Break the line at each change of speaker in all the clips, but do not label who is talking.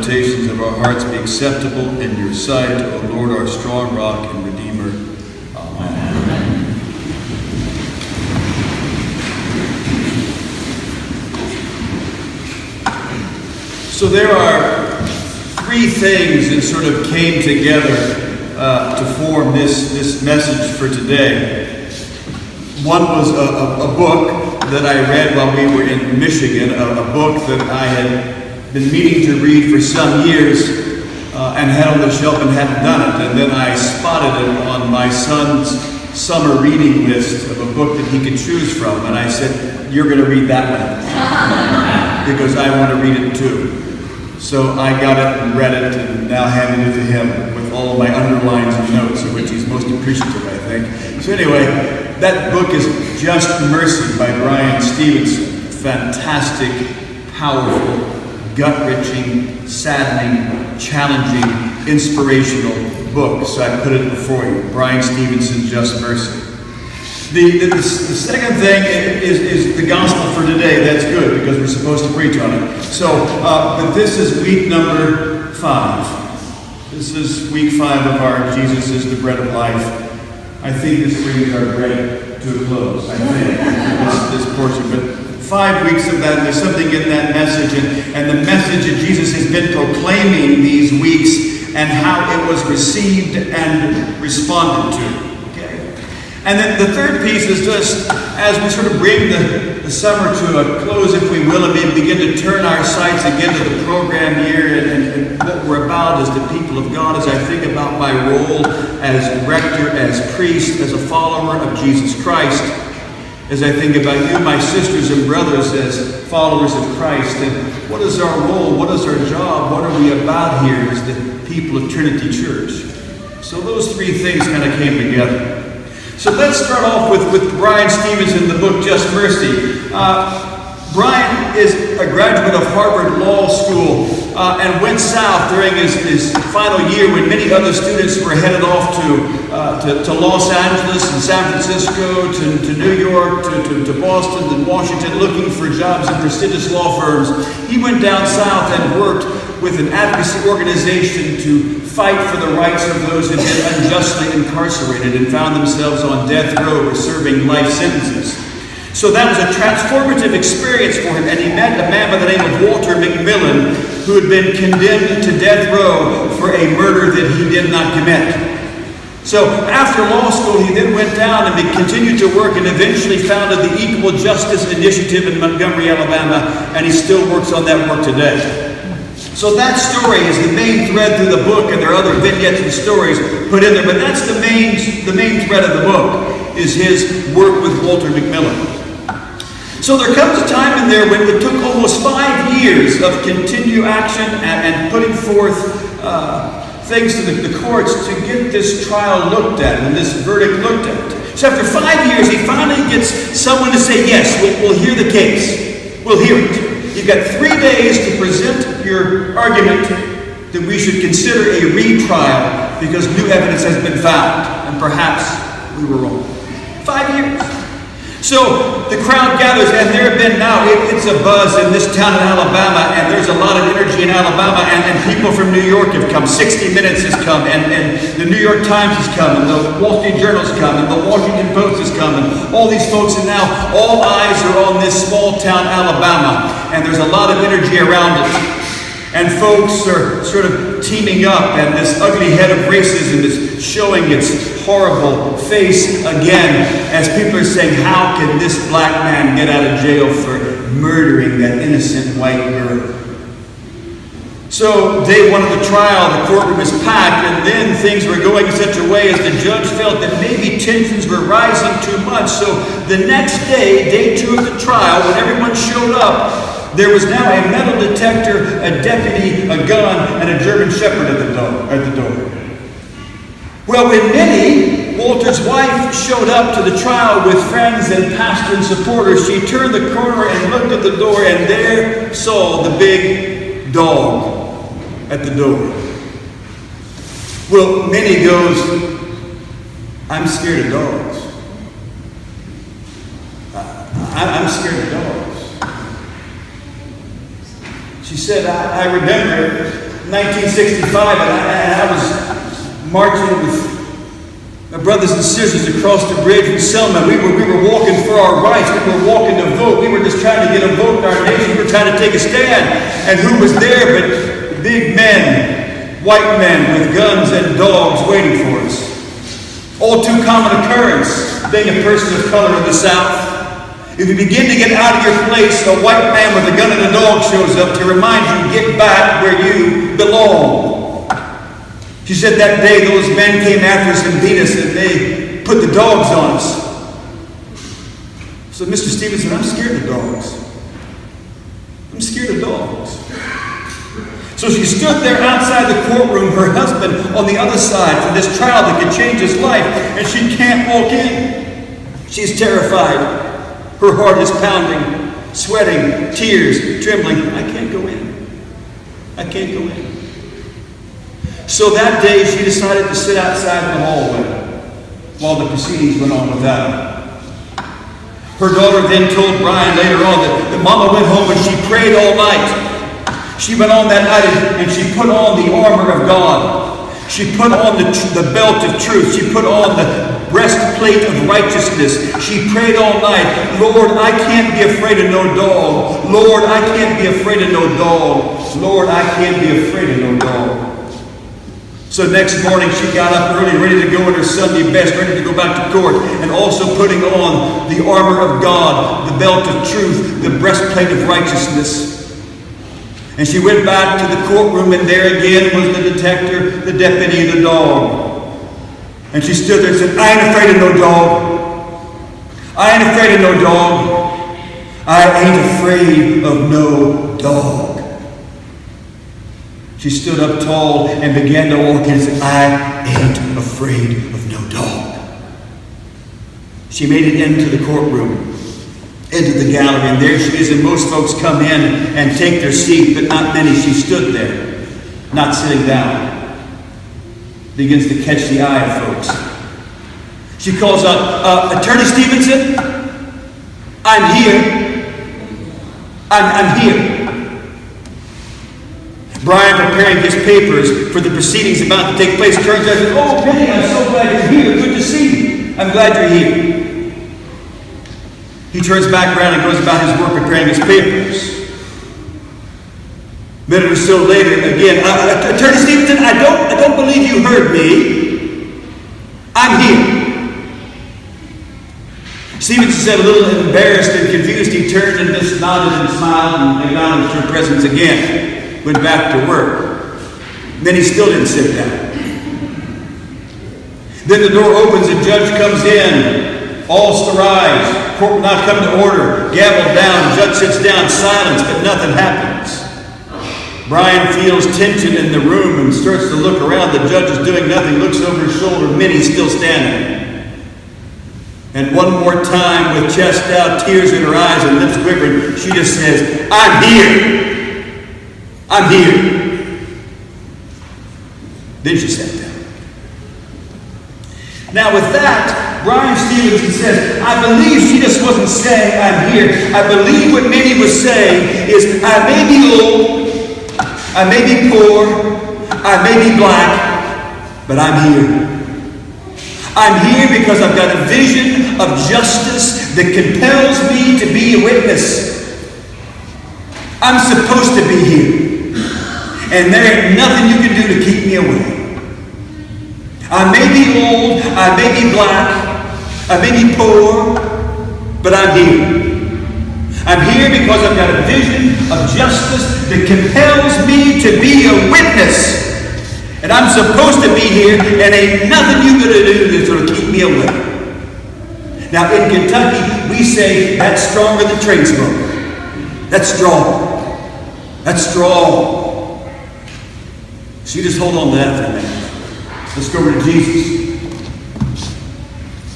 meditations of our hearts be acceptable in your sight, O Lord, our strong rock and Redeemer. Amen. So there are three things that sort of came together to form this message for today. One was a book that I read while we were in Michigan, a book that I had been meaning to read for some years and had on the shelf and hadn't done it. And then I spotted it on my son's summer reading list of a book that he could choose from. And I said, "You're going to read that one," because I want to read it too. So I got it and read it and now handed it to him with all of my underlines and notes, of which he's most appreciative, I think. So anyway, that book is Just Mercy by Bryan Stevenson. Fantastic, powerful, gut-wrenching, saddening, challenging, inspirational book. So I put it before you. Bryan Stevenson, Just Mercy. The second thing is the gospel for today. That's good because we're supposed to preach on it. So, but this is week number 5. This is week 5 of our Jesus is the Bread of Life. I think this brings our bread to a close, I think, this portion. But 5 weeks of that, and there's something in that message. And the message that Jesus has been proclaiming these weeks and how it was received and responded to. And then the third piece is just as we sort of bring the summer to a close, if we will, and we begin to turn our sights again to the program year and what we're about as the people of God, as I think about my role as rector, as priest, as a follower of Jesus Christ, as I think about you, my sisters and brothers, as followers of Christ, and what is our role, what is our job, what are we about here as the people of Trinity Church? So those three things kind of came together. So let's start off with Bryan Stevenson, the book Just Mercy. Bryan is a graduate of Harvard Law School and went south during his final year when many other students were headed off to Los Angeles and San Francisco, to New York, to Boston and Washington, looking for jobs in prestigious law firms. He went down south and worked with an advocacy organization to fight for the rights of those who had been unjustly incarcerated and found themselves on death row or serving life sentences. So that was a transformative experience for him, and he met a man by the name of Walter McMillan, who had been condemned to death row for a murder that he did not commit. So after law school, he then went down and continued to work and eventually founded the Equal Justice Initiative in Montgomery, Alabama, and he still works on that work today. So that story is the main thread through the book, and there are other vignettes and stories put in there, but that's the main thread of the book, is his work with Walter McMillan. So there comes a time in there when it took almost 5 years of continued action and putting forth things to the courts to get this trial looked at and this verdict looked at. So after 5 years, he finally gets someone to say, yes, we'll hear the case. We'll hear it. You've got 3 days to present your argument that we should consider a retrial because new evidence has been found, and perhaps we were wrong. 5 years. So the crowd gathers, and there have been now, it's a buzz in this town in Alabama, and there's a lot of energy in Alabama, and people from New York have come. 60 Minutes has come, and the New York Times has come, and the Wall Street Journal has come, and the Washington Post has come, and all these folks, and now all eyes are on this small town Alabama, and there's a lot of energy around it. And folks are sort of teaming up, and this ugly head of racism is showing its horrible face again as people are saying, how can this black man get out of jail for murdering that innocent white girl? So day one of the trial, the courtroom is packed, and then things were going in such a way as the judge felt that maybe tensions were rising too much. So the next day, day 2 of the trial, when everyone showed up, there was now a metal detector, a deputy, a gun, and a German Shepherd at the door. Well, when Minnie, Walter's wife, showed up to the trial with friends and pastor and supporters, she turned the corner and looked at the door, and there saw the big dog at the door. Well, Minnie goes, I'm scared of dogs. I'm scared of dogs. She said, I remember 1965, and I was marching with my brothers and sisters across the bridge in Selma. We were walking for our rights. We were walking to vote. We were just trying to get a vote in our nation. We were trying to take a stand. And who was there but big men, white men with guns and dogs waiting for us? All too common occurrence, being a person of color in the South. If you begin to get out of your place, a white man with a gun and a dog shows up to remind you, get back where you belong. She said that day those men came after us and beat us, and they put the dogs on us. So Mr. Stevenson, I'm scared of dogs. I'm scared of dogs. So she stood there outside the courtroom, her husband on the other side for this trial that could change his life, and she can't walk in. She's terrified. Her heart is pounding, sweating, tears, trembling. I can't go in. I can't go in. So that day she decided to sit outside in the hallway while the proceedings went on without her. Her daughter then told Brian later on that Mama went home and she prayed all night. She went on that night and she put on the armor of God. She put on the belt of truth. She put on the breastplate of righteousness. She prayed all night. Lord, I can't be afraid of no dog. Lord, I can't be afraid of no dog. Lord, I can't be afraid of no dog. So next morning she got up early, ready to go in her Sunday best, ready to go back to court, and also putting on the armor of God, the belt of truth, the breastplate of righteousness. And she went back to the courtroom, and there again was the detector, the deputy, the dog. And she stood there and said, I ain't afraid of no dog. I ain't afraid of no dog. I ain't afraid of no dog. She stood up tall and began to walk in and said, I ain't afraid of no dog. She made it into the courtroom, into the gallery, and there she is, and most folks come in and take their seat, but not many. She stood there, not sitting down. Begins to catch the eye of folks. She calls out, Attorney Stevenson, I'm here. I'm here. Brian, preparing his papers for the proceedings about to take place, turns out and says, oh, Penny, I'm so glad you're here. Good to see you. I'm glad you're here. He turns back around and goes about his work preparing his papers. A minute or so later, again, Attorney Stevenson, I don't believe you heard me. I'm here. Stevenson said, a little embarrassed and confused, he turned and just nodded and smiled and acknowledged her presence again. Went back to work. And then he still didn't sit down. Then the door opens, a judge comes in. All rise. Court will not come to order. Gavel down. Judge sits down. Silence, but nothing happens. Brian feels tension in the room and starts to look around. The judge is doing nothing. Looks over his shoulder. Minnie's still standing. And one more time, with chest out, tears in her eyes and lips quivering, she just says, I'm here. I'm here. Then she sat down. Now with that, Brian Stevenson says, I believe she just wasn't saying, I'm here. I believe what Minnie was saying is, I may be old, I may be poor, I may be black, but I'm here. I'm here because I've got a vision of justice that compels me to be a witness. I'm supposed to be here. And there ain't nothing you can do to keep me away. I may be old, I may be black, I may be poor, but I'm here. I'm here because I've got a vision of justice that compels me to be a witness. And I'm supposed to be here, and ain't nothing you gonna do that's gonna keep me away. Now in Kentucky, we say that's stronger than train smoke. That's strong. That's strong. So you just hold on to that for a minute. Let's go over to Jesus.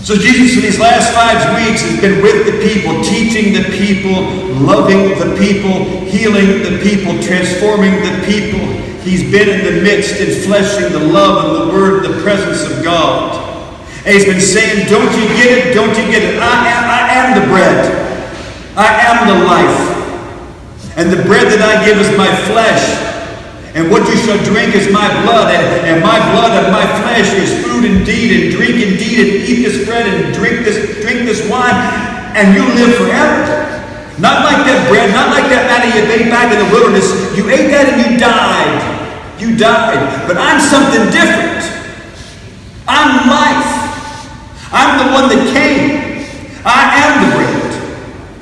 So Jesus, for these last 5 weeks, has been with the people, teaching the people, loving the people, healing the people, transforming the people. He's been in the midst, infleshing the love and the word, the presence of God. And he's been saying, don't you get it? Don't you get it? I am the bread. I am the life. And the bread that I give is my flesh. And what you shall drink is my blood, and my blood and my flesh is food indeed, and drink indeed, and eat this bread and drink this wine, and you'll live forever. Not like that bread, not like that manna you ate back in the wilderness. You ate that and you died. You died. But I'm something different. I'm life. I'm the one that came. I am the bread.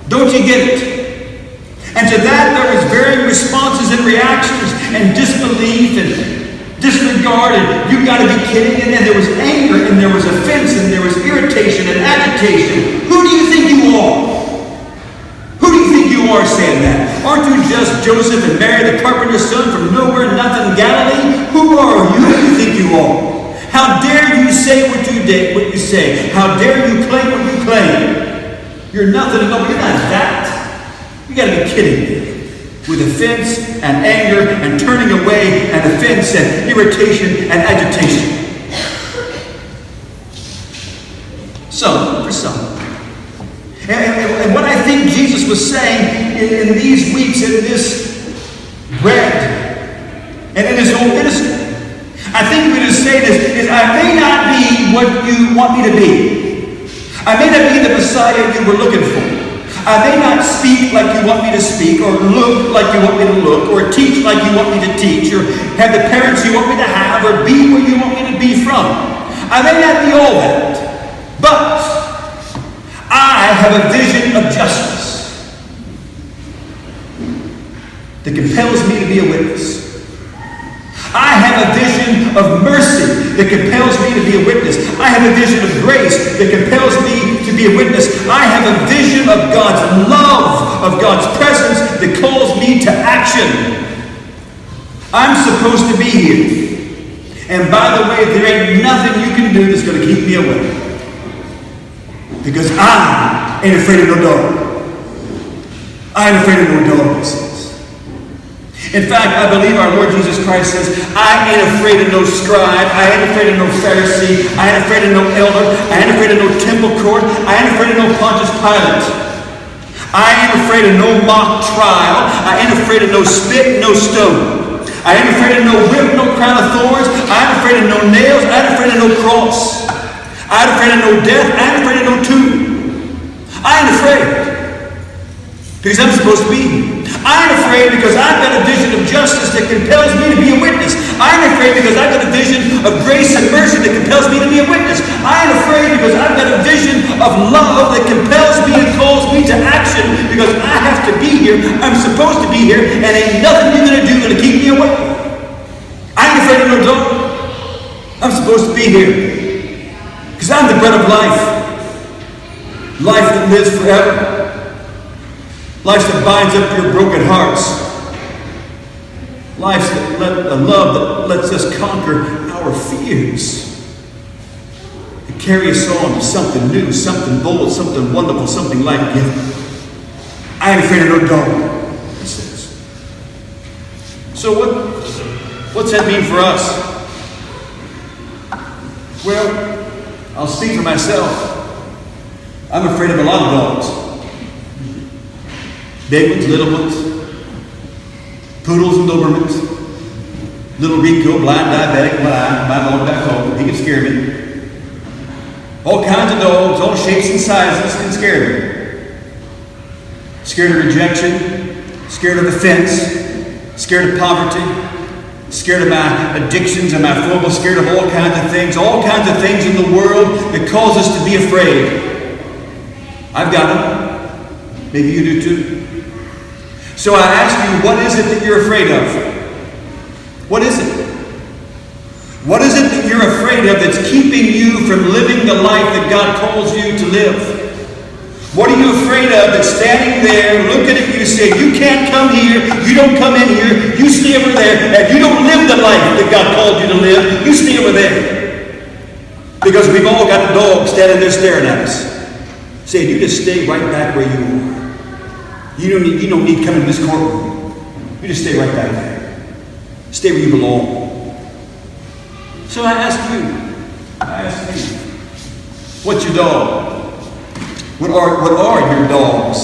Don't you get it? And to that there was varying responses and reactions and disbelief and disregard, and you got to be kidding. And then there was anger, and there was offense, and there was irritation and agitation. Who do you think you are? Who do you think you are saying that? Aren't you just Joseph and Mary, the carpenter's son from nowhere, nothing, Galilee? Who are you? Who do you think you are? How dare you say what you say? How dare you claim what you claim? You're nothing and nobody. You're not that. You got to be kidding me. With offense and anger and turning away and offense and irritation and agitation. For some. And what I think Jesus was saying in these weeks, in this bread, and in his whole ministry, I think what he was saying is I may not be what you want me to be. I may not be the Messiah you were looking for. I may not speak like you want me to speak, or look like you want me to look, or teach like you want me to teach, or have the parents you want me to have, or be where you want me to be from. I may not be all that, but I have a vision of justice that compels me to be a witness. I have a vision of mercy that compels me to be a witness. I have a vision of grace that compels me to be a witness. I have a vision of God's love, of God's presence that calls me to action. I'm supposed to be here. And by the way, there ain't nothing you can do that's going to keep me away. Because I ain't afraid of no dog. I ain't afraid of no dog, he says. In fact, I believe our Lord Jesus Christ says, I ain't afraid of no scribe. I ain't afraid of no Pharisee. I ain't afraid of no elder. I ain't afraid of no temple court. I ain't afraid of no Pontius Pilate. I ain't afraid of no mock trial. I ain't afraid of no spit, no stone. I ain't afraid of no whip, no crown of thorns. I ain't afraid of no nails. I ain't afraid of no cross. I ain't afraid of no death. I ain't afraid of no tomb. I ain't afraid. Because I'm supposed to be here. I ain't afraid because I've got a vision of justice that compels me to be a witness. I ain't afraid because I've got a vision of grace and mercy that compels me to be a witness. I ain't afraid because I've got a vision of love that compels me and calls me to action, because I have to be here. I'm supposed to be here, and ain't nothing you're going to do going to keep me away. I ain't afraid of no dog. I'm supposed to be here because I'm the bread of life. Life that lives forever. Life that binds up your broken hearts. Life a love that lets us conquer our fears. And carry us on to something new, something bold, something wonderful, something life-giving. I ain't afraid of no dog, he says. So what's that mean for us? Well, I'll speak for myself. I'm afraid of a lot of dogs. Big ones, little ones, poodles and Dobermans, little Rico, blind, diabetic, one eye, my dog back home, he can scare me. All kinds of dogs, all shapes and sizes can scare me. Scared of rejection, scared of offense, scared of poverty, scared of my addictions and my phobias, scared of all kinds of things in the world that cause us to be afraid. I've got them. Maybe you do too. So I ask you, what is it that you're afraid of? What is it? What is it that you're afraid of that's keeping you from living the life that God calls you to live? What are you afraid of that's standing there looking at you saying, you can't come here, you don't come in here, you stay over there, and you don't live the life that God called you to live, you stay over there. Because we've all got a dog standing there staring at us, saying, you just stay right back where you are. You don't need to come in this courtroom. You just stay right back there. Stay where you belong. So I ask you, what's your dog? What are your dogs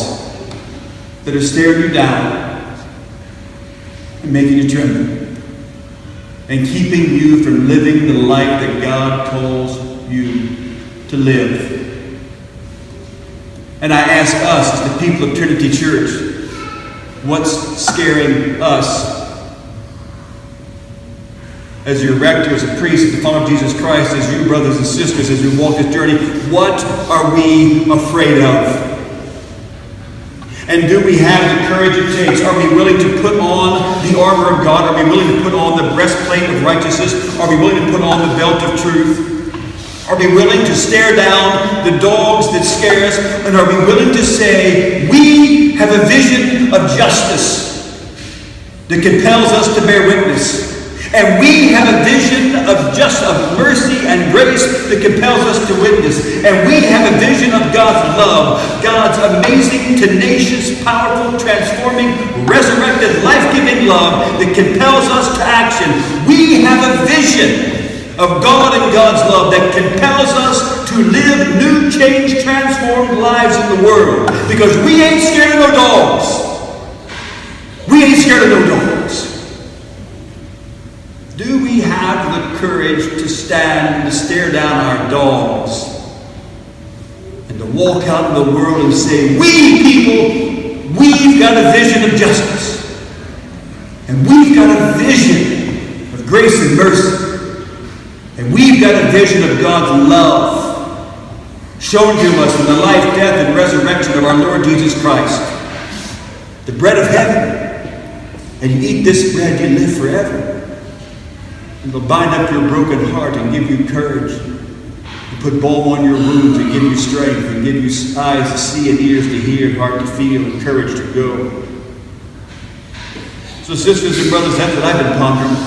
that are staring you down and making you tremble? and keeping you from living the life that God calls you to live. And I ask us, as the people of Trinity Church, what's scaring us? As your rector, as a priest, as the follower of Jesus Christ, as you brothers and sisters, as we walk this journey, what are we afraid of? And do we have the courage it takes? Are we willing to put on the armor of God? Are we willing to put on the breastplate of righteousness? Are we willing to put on the belt of truth? Are we willing to stare down the dogs that scare us? And are we willing to say, we have a vision of justice that compels us to bear witness? And we have a vision of mercy and grace that compels us to witness. And we have a vision of God's love, God's amazing, tenacious, powerful, transforming, resurrected, life-giving love that compels us to action. We have a vision of God and God's love that compels us to live new, changed, transformed lives in the world. Because we ain't scared of no dogs. We ain't scared of no dogs. Do we have the courage to stand and to stare down our dogs and to walk out in the world and say, we people, we've got a vision of justice. And we've got a vision of grace and mercy. And we've got a vision of God's love shown to us in the life, death, and resurrection of our Lord Jesus Christ. The bread of heaven. And you eat this bread, you live forever. It'll bind up your broken heart and give you courage. And put balm on your wounds and give you strength and give you eyes to see and ears to hear and heart to feel and courage to go. So sisters and brothers, that's what I've been pondering.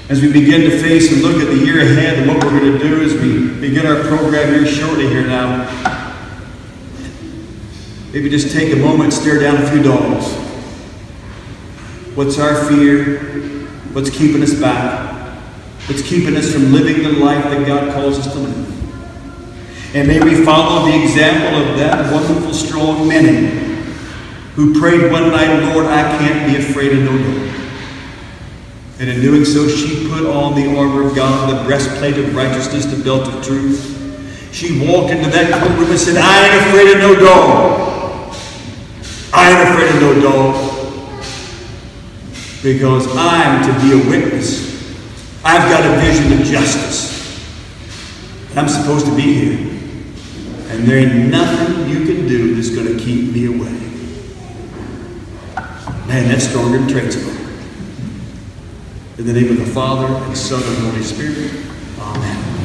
As we begin to face and look at the year ahead and what we're going to do as we begin our program here shortly here now. Maybe just take a moment and stare down a few dogs. What's our fear? What's keeping us back? What's keeping us from living the life that God calls us to live? And may we follow the example of that wonderful, strong Minnie who prayed one night, Lord, I can't be afraid of no dog. And in doing so, she put on the armor of God, the breastplate of righteousness, the belt of truth. She walked into that courtroom and said, I ain't afraid of no dog. I ain't afraid of no dog. Because I'm to be a witness. I've got a vision of justice. And I'm supposed to be here. And there ain't nothing you can do that's going to keep me away. Man, that's stronger than Tradesville. In the name of the Father, and Son, and Holy Spirit. Amen.